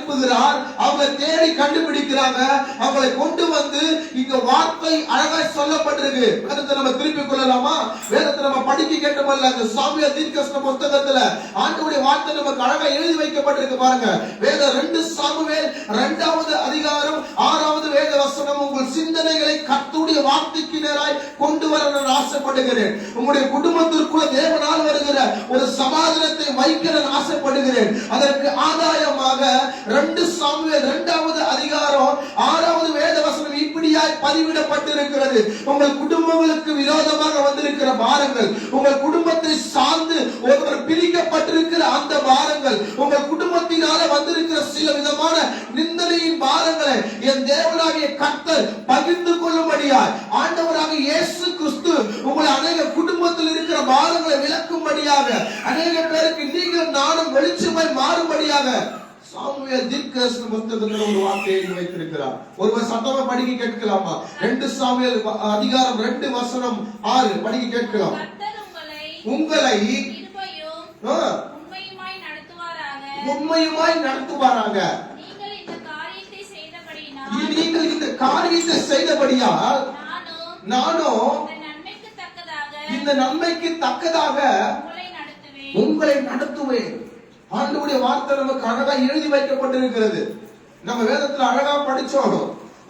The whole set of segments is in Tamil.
அனுப்புகிறார். அவங்க தேடி கண்டுபிடிக்கிறாங்க. அவங்களை கொண்டு வந்து இங்க வார்த்தை அழகாய் சொல்லப்பட்டிருக்கு. வேதத்தை நம்ம திருப்பிக் கொள்ளலாமா? வேதத்தை நம்ம படிக்க கேட்டோமல்ல, இந்த சாமுவேல் தீர்க்கதரிசன புத்தகத்துல ஆண்டவருடைய வார்த்தை நமக்கு அழகா எழுதி வைக்கப்பட்டிருக்கு பாருங்க. வேத 2 சாமுவேல் 2வது அதிகாரம் 6வது வேத வசனம். உங்கள் சிந்தனைகளை கர்த்தருடைய வார்த்தைக்கு நேராய் கொண்டு வர நான் ஆசைப்படுகிறேன். உங்களுடைய குடும்பத்திற்குள்ள தேவனால் வருகிற ஒரு சமாதானத்தை வைக்க நான் ஆசைப்படுகிறேன். அதற்கு ஆதாயமாக 2 சாமுவேல் 2வது அதிகாரம் 6வது வேத வசனம் இப்படியாய் பதிவிடப்பட்டிருக்கிறது. உங்கள் குடும்பங்களுக்கு விரோதமாக வந்திருக்கிற பாரங்கள், உங்கள் குடும்பத்தை சார்ந்து ஒருவர் பிரிக்கப்பட்டிருக்கிற அந்த பாரங்கள், உங்கள் குடும்பத்தினால வந்திருக்கிற சில விதமான நிந்தனையின் பாரங்களை என் தேவனாகிய கர்த்தர் பகிர்ந்து கொள்ளும்படியாய் ஆண்டவராக இயேசு கிறிஸ்து உங்களை அநேக குடும்பத்தில் இருக்கிற பாரங்களை விளக்கும்படியாக, அநேக பேருக்கு நீங்கள் நானும் வெளிச்சமாய் மாறும்படியாக சாமுவேல் தீர்க்கதரிசன புத்தகத்தில் ஒரு வார்த்தையை வைத்திருக்கிறார். ஒருவர் சத்தமா படிக்க கேட்கலாமா? 2 சாமுவேல் அதிகாரம் 2 வசனம் 6 படிக்க கேட்கலாம். உங்களை உண்மையுமாய் நடத்துவாராக. நீங்கள் இந்த காரியத்தை செய்தபடியால் நானும் இந்த நன்மைக்கு தக்கதாக உங்களை நடத்துவேன். ஆண்டவருடைய வார்த்தை நமக்கு அழகா எழுதி வைக்கப்பட்டிருக்கிறது. நம்ம வேதத்துல அழகா படிச்சோம்.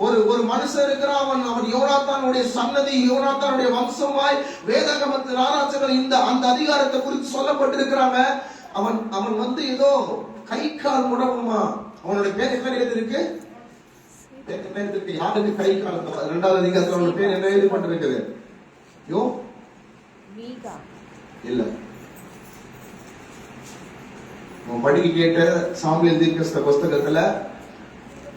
ஒரு மனுஷன் இருக்கிறான். அவன் யோனாத்தானுடைய சன்னதி, யோனாத்தானுடைய வம்சமாய் வேதாகமத்தின் ஆராய்ச்சிகள் இந்த அந்த அதிகாரத்தை குறித்து சொல்லப்பட்டிருக்கிறாங்க. அவன் வந்து ஏதோ கை கால் முடவுமா. அவனுடைய பேர் என்ன எழுதிருக்கு? யாருக்கு கை கால்? 2வது அதிகாரத்தில் அவனுடைய பேர் என்ன எழுதப்பட்டிருக்குது? யோ இல்ல, படிக்க கேட்ட சாமுவேல் தீர்க்கதரிசன புத்தகத்துல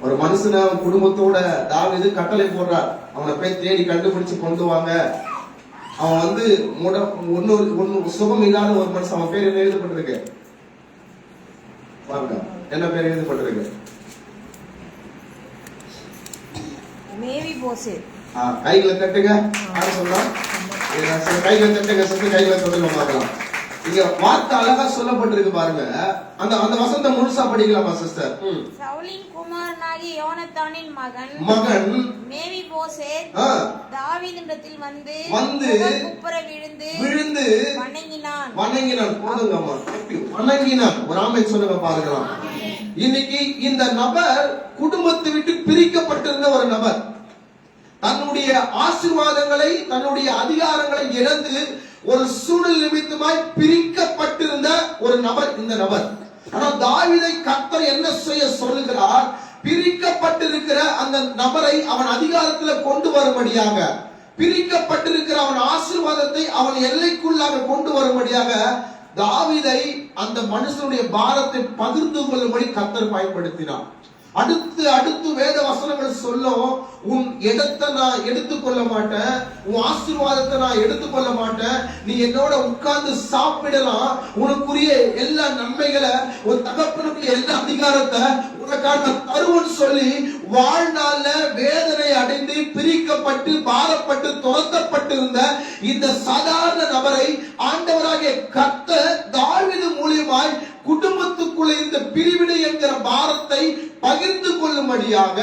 ஒரு மனுஷன குடும்பத்தோட தாவீது கட்டளை போடுறார். அவனை போய் தேடி கண்டுபிடிச்சு கொண்டு வாங்க. அவன் வந்து ஒன்னு சுகம் இல்லாத ஒரு மனுஷன். அவன் பேர் என்ன எழுதப்பட்டிருக்கு பாருங்க. என்ன பேர் எழுதப்பட்டிருக்கு? கைகளை தட்டுங்க. யாரும் சொல்லலாம்? கைகளை தட்டுங்க. கைகளை சொல்லுங்க பார்க்கலாம். இங்க வார்த்தை அழகா சொல்லப்பட்டிருக்கு பாருங்க. அந்த வசனத்தை முழுசா படிக்கலாமா சிஸ்டர்? சவுலின் குமாரனாகிய யோனத்தானின் மகன் மேவிபோசேத் தாவீதினிடத்தில் வந்து குப்புற விழுந்து வணங்கினான். போதுங்கம்மா, வணங்கினான். ஒரு ஆமென் சொல்லுங்க பார்க்கலாம். இன்னைக்கு இந்த நபர் குடும்பத்தை விட்டு பிரிக்கப்பட்டிருந்த ஒரு நபர், தன்னுடைய ஆசீர்வாதங்களை தன்னுடைய அதிகாரங்களை இழந்து ஒரு சூழல் நிமித்தமாய் பிரிக்கப்பட்டிருந்த ஒரு நபர் இந்த நபர். ஆனால் தாவீதை கர்த்தர் என்ன செய்ய சொல்லுகிறார்? பிரிக்கப்பட்டிருக்கிற அந்த நபரை அவன் அதிகாரத்தில் கொண்டு வரும்படியாக, பிரிக்கப்பட்டிருக்கிற அவன் ஆசீர்வாதத்தை அவன் எல்லைக்குள்ளாக கொண்டு வரும்படியாக தாவீதை அந்த மனுஷனுடைய பாரத்தை பகிர்ந்து கொள்ளும்படி கர்த்தர் பயன்படுத்தினார். அடுத்து வேத வசனங்கள் சொல்லும், உன் இடத்தை நான் எடுத்துக்கொள்ள மாட்டேன், உன் ஆசீர்வாதத்தை நான் எடுத்துக்கொள்ள மாட்டேன், நீ என்னோட உட்கார்ந்து சாப்பிடலாம், உனக்குரிய எல்லா நன்மைகளை, ஒரு தகப்பனுக்கு எல்லா அதிகாரத்தை உனக்காக தருவன்னு சொல்லி வாழ்நாள்ல வேதனை அடைந்து பிரிக்கப்பட்டு பாரப்பட்டு துரத்தப்பட்டிருந்த இந்த சாதாரண நபரை ஆண்டவராகிய கர்த்தர் தாவீது மூலியமாய் குடும்பத்துக்குள்ள இந்த பிரிவினை என்கிற பாரத்தை பகிர்ந்து கொள்ளும்படியாக,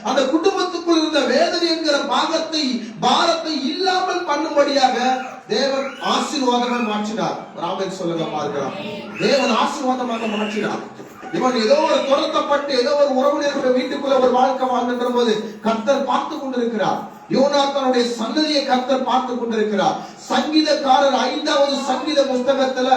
அந்த குடும்பத்துக்குள் இருந்த வேதனை என்கிற பாரத்தை இல்லாமல் பண்ணும்படியாக தேவன் ஆசீர்வாதமாக மாற்றினார். ராமன் சொல்லுங்க பார்க்கலாம். தேவன் ஆசீர்வாதமாக மாற்றினார். இவன் ஏதோ ஒரு துரத்தப்பட்டு ஏதோ ஒரு உறவினர்கள் வீட்டுக்குள்ள ஒரு வாழ்க்கை வாழ்ந்துன்ற போது கர்த்தர் பார்த்து கொண்டிருக்கிறார். யோனாத்தானுடைய சன்னதியை கர்த்தர் பார்த்து கொண்டிருக்கிறார். சங்கீதக்காரர் 5வது சங்கீத புத்தகத்துல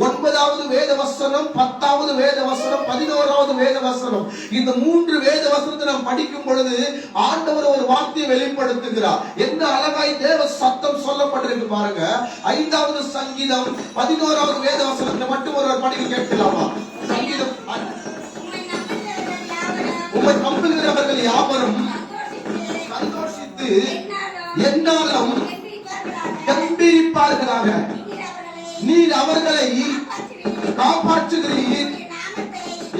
9வது வேத வசனம், 10வது வேத வசனம், 11வது வேத வசனம், இந்த 3 வேத வசனத்தை நாம் படிக்கும் பொழுது ஆண்டவர் ஒரு வார்த்தையை வெளிப்படுத்துகிறார். என்ன அழகாய் தேவ சத்தம் சொல்லப்பட்டிருக்கு பாருங்க. 5வது சங்கீதம் 11வது வேத வசனத்தை மட்டும் ஒருவர் படிக்க கேட்கலாமா? சங்கீதம், உம்மை நம்புகிறவர்கள் யாவரும் சந்தோஷித்து என்னாலும் கம்பீரிப்பார்களாக. நீர் அவர்களை காப்பாற்றுகிறீர்,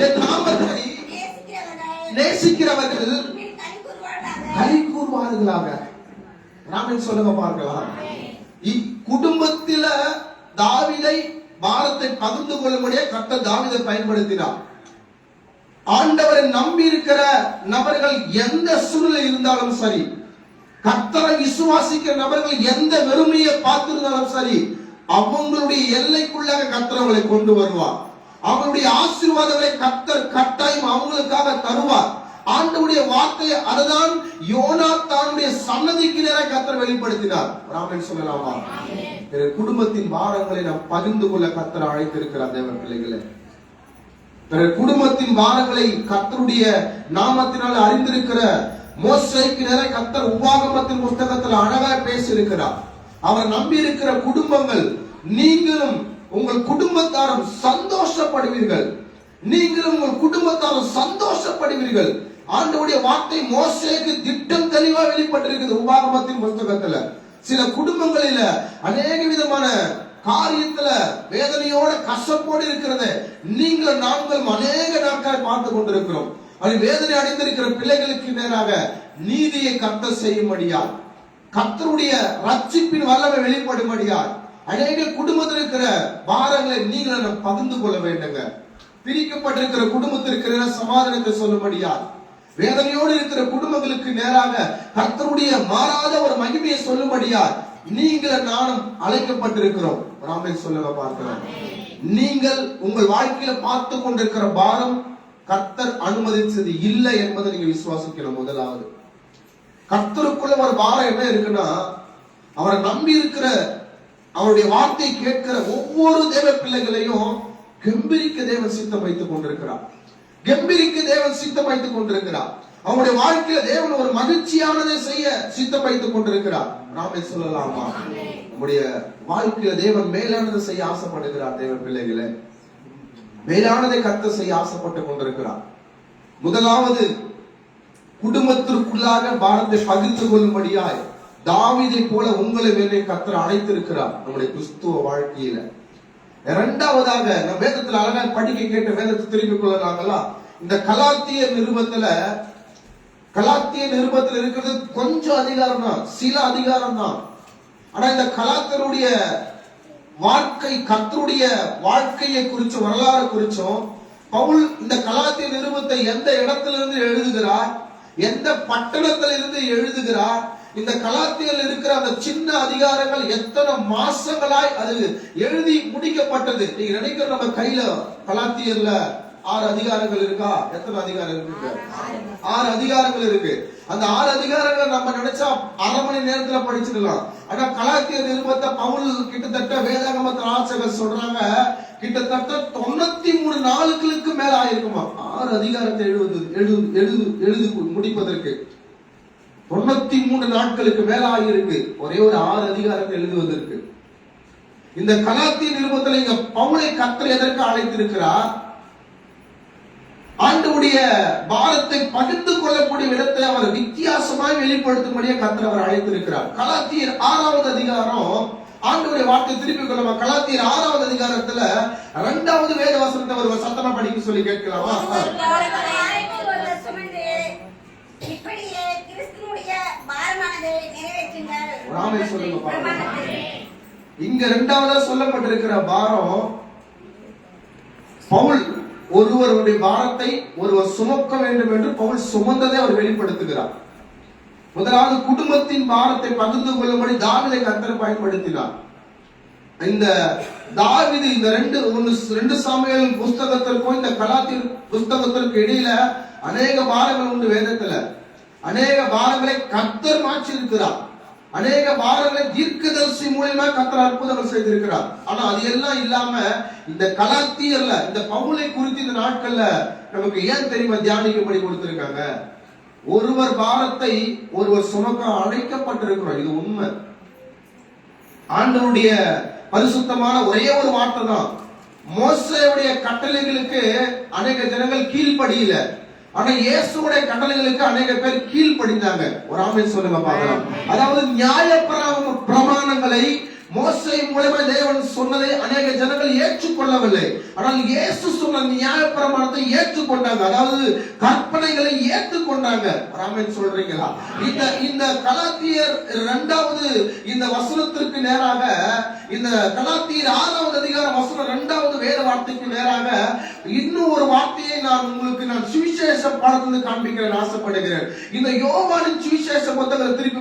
என் நாமத்தை நேசிக்கிறவர்கள் களி கூறுவார்களாக. ராமன் சொல்லுங்க பார்க்கலாம். இக்குடும்பத்தில தாவீதை பாரத்தை பகிர்ந்து கொள்ளும்படியே கர்த்தர் தாவீதை பயன்படுத்தினார். ஆண்டவரை நம்பி இருக்கிற நபர்கள் எந்த சூழ்நிலை இருந்தாலும் சரி, கர்த்தரை விசுவாசிக்கிற நபர்கள் எந்த வெறுமையை பார்த்திருந்தாலும் சரி, அவங்களுடைய எல்லைக்குள்ளாக கர்த்தர் அவங்களை கொண்டு வருவார். அவங்களுடைய ஆசீர்வாதங்களை கர்த்தர் கட்டாயம் அவங்களுக்காக தருவார். ஆண்டவருடைய வார்த்தையை அதுதான் யோனாத்தானுடைய சன்னதிக்கு நேராக கர்த்தர் வெளிப்படுத்தினார். ஆமென் சொல்லலாமா? குடும்பத்தின் பாரங்களை நாம் பகிர்ந்து கொள்ள கர்த்தர் அழைத்திருக்கிறார். தேவ பிள்ளைகளே, குடும்பத்தின் பாரங்களை கர்த்தருடைய நாமத்தினால் அறிந்திருக்கிற மோசேக்கு நேராக கர்த்தர் உபாகமத்தின் புஸ்தகத்தில் அழகாக பேசியிருக்கிறார். அவர் நம்பி இருக்கிற குடும்பங்கள், நீங்களும் உங்கள் குடும்பத்தாரும் சந்தோஷப்படுவீர்கள், நீங்களும் உங்கள் குடும்பத்தாரும் சந்தோஷப்படுவீர்கள். ஆண்டவருடைய வார்த்தை மோசேக்கு திட்டம் தெளிவா வெளிப்பட்டிருக்கிறது உபாகமத்தின் புஸ்தகத்துல. சில குடும்பங்களில அநேக விதமான காரியத்துல வேதனையோட கஷ்டப்போடு இருக்கிறது நீங்கள் நாங்கள் அநேக நாட்கள் பார்த்து கொண்டிருக்கிறோம். அது வேதனை அடைந்திருக்கிற பிள்ளைகளுக்கு நேராக நீதியை கர்த்தர் செய்யும்படியால், கர்த்தருடைய ரட்சிப்பின் வல்லமை வெளிப்படும்படியால் அநேக குடும்பத்தில் இருக்கிற பாரங்களை நீங்கள் பகிர்ந்து கொள்ள வேண்டுங்க. பிரிக்கப்பட்டிருக்கிற குடும்பத்திற்கு சமாதானத்தை சொல்லும்படியால், வேதனையோடு இருக்கிற குடும்பங்களுக்கு நேராக கர்த்தருடைய மாறாத ஒரு மகிமையை சொல்லும்படியால் நீங்கள் நானும் அழைக்கப்பட்டிருக்கிறோம். ராமன் சொல்லுங்க பார்க்கிறோம். நீங்கள் உங்கள் வாழ்க்கையில பார்த்து கொண்டிருக்கிற பாரம் கர்த்தர் அனுமதிச்சது இல்லை என்பதை நீங்க விசுவாசிக்கணும். முதலாவது, கர்த்தருக்குள்ள ஒரு பாரம் என்ன இருக்குன்னா, அவரை நம்பி இருக்கிற, அவருடைய வார்த்தையை கேட்கிற ஒவ்வொரு தேவ பிள்ளைகளையும் கெம்பீரிக்க தேவன் சித்தம் வைத்துக் கொண்டிருக்கிறார். கெம்பீரிக்க தேவன் சித்தம் வைத்துக் கொண்டிருக்கிறார். அவங்களுடைய வாழ்க்கையில தேவன் ஒரு மகிழ்ச்சியானதை செய்ய சித்தம் வைத்துக் கொண்டிருக்கிறார். நாமே சொல்லலாமா? நம்முடைய வாழ்க்கையில தேவன் மேலானதை செய்ய ஆசைப்படுகிறார். தேவ பிள்ளைகளே, மேலானதை கர்த்தர் செய்ய ஆசைப்பட்டு கொண்டிருக்கிறார். முதலாவது, குடும்பத்திற்குள்ளாக பாரத்தை பகிர்ந்து கொள்ளும்படியாய் தாவீதை போல உங்களை மேலே கர்த்தர் அழைத்திருக்கிறார் நம்முடைய கிறிஸ்துவ வாழ்க்கையில. இரண்டாவதாக, நம்ம வேதத்துல அழகாக படிக்க கேட்ட வேதத்தை திருப்பிக் கொள்ளலாங்களா? இந்த கலாத்தியர் நிருபத்தில் இருக்கிறது கொஞ்சம் அதிகாரம் தான், சில அதிகாரம் தான். ஆனா இந்த கலாத்தியருடைய வாழ்க்கை, கர்த்தருடைய வாழ்க்கையை குறிச்சும் வரலாறு குறிச்சும் பவுல் இந்த கலாத்திய நிருபத்தை எந்த இடத்திலிருந்து எழுதுகிறார், எந்த பட்டணத்திலிருந்து எழுதுகிறார், இந்த கலாத்தியில் இருக்கிற அந்த சின்ன அதிகாரங்கள் எத்தனை மாசங்களாய் அது எழுதி முடிக்கப்பட்டது. நீங்க நினைக்கிற நம்ம கையில கலாத்தியர்ல 6 அதிகாரங்கள் இருக்கா? எத்தனை அதிகாரம் இருக்கு? 6 அதிகாரங்கள் இருக்கு. அந்த 6 அதிகாரங்களை நம்ம நினைச்சா அரை மணி நேரத்துல படிச்சிடலாம். ஆனா கலாத்தியர் நிருபத்தை பவுல் கிட்டத்தட்ட வேதாகமத்தின் ஆசிரியர் சொல்றாங்க, கிட்டத்தட்ட 93 நாளுக்கு மேல ஆயிருக்குமா 6 அதிகாரத்தை எழுது முடிப்பதற்கு. 93 நாட்களுக்கு மேல ஆகியிருக்கு ஒரே ஒரு 6 அதிகாரத்தை எழுதுவதற்கு. இந்த கலாத்திய நிருபத்தில் இங்க பவுலை கர்த்தர் எதற்கு அழைத்திருக்கிறார்? ஆண்டவருடைய பாரத்தை பகிர்ந்து கொள்ளக்கூடிய இடத்தை அவர் வித்தியாசமாய் வெளிப்படுத்தும்படியே கர்த்தர் அவர் அழைத்திருக்கிறார். கலாத்தியர் 6வது அதிகாரம், ஆண்டவருடைய வார்த்தை திருப்பி கொள்ளமா? கலாத்தியர் 6வது அதிகாரத்துல 2வது வேத வசனத்தை ஒரு சத்தமா படிக்க சொல்லி கேட்கலாமா? இங்க 2வதா சொல்லப்பட்டிருக்கிற பாரம், பவுல் ஒருவருடைய பாரத்தை ஒருவர் சுமக்க வேண்டும் என்று பவுல் சுமந்ததை அவர் வெளிப்படுத்துகிறார். முதலாவது, குடும்பத்தின் பாரத்தை பகிர்ந்து கொள்ளும்படி தாவீதை கர்த்தர் பயன்படுத்தினார். இந்த தாவீது இந்த 2 சாமுவேல் புஸ்தகத்திற்கும் இந்த கலாத்தியர் புஸ்தகத்திற்கு இடையில அநேக பாரங்கள் உண்டு. வேதத்துல அநேக பாரங்களை கர்த்தர் மாற்றி இருக்கிறார். அநேக பாரங்களை தீர்க்கதரிசி மூலமா கர்த்தர் அற்புதங்கள் செய்திருக்கிறார். ஆனா அது எல்லாம் இல்லாம இந்த கலாத்தியர்ல இந்த பவுலை குறித்து இந்த நாட்கள்ல நமக்கு ஏன் தெரியுமா தியானிக்கும்படி கொடுத்திருக்காங்க? ஒருவர் பாரத்தை ஒருவர் சுமக்க அழைக்கப்பட்டிருக்கிறோம். இது உண்மை. ஆண்டவருடைய பரிசுத்தமான ஒரே ஒரு வார்த்தை தான். மோசேயுடைய கட்டளைகளுக்கு அநேக ஜனங்கள் கீழ்ப்படியில, ஆனா இயேசுடைய கட்டளைகளுக்கு அநேக பேர் கீழ்ப்படிந்தாங்க. ஒரு ஆமென் சொல்லுங்க பார்க்கலாம். அதாவது நியாய பிரமாணங்களை மோசே மூலமா தேவன் சொன்னதை அநேக ஜனங்கள் ஏற்றுக்கொள்ளவில்லை. ஆனால் இயேசு சொன்ன நியாய பிரமாணத்தை ஏற்றுக்கொண்டாங்க. அதாவது கற்பனைகளை ஏற்றுக்கொண்டாங்க. ஆமென் சொல்றீங்களா? இந்த கலாத்தியர் 2வது இந்த வசனத்திற்கு நேராக இந்த கலாத்தியர் 6வது அதிகார வசனம் 2வது வேத வார்த்தைக்கு நேராக இன்னும் ஒரு வார்த்தையை நான் உங்களுக்கு சுவிசேஷ பாடத்திலிருந்து காண்பிக்கிறேன் ஆசைப்படுகிறேன். இந்த யோவானின் சுவிசேஷ புத்தகத்தை திருப்பி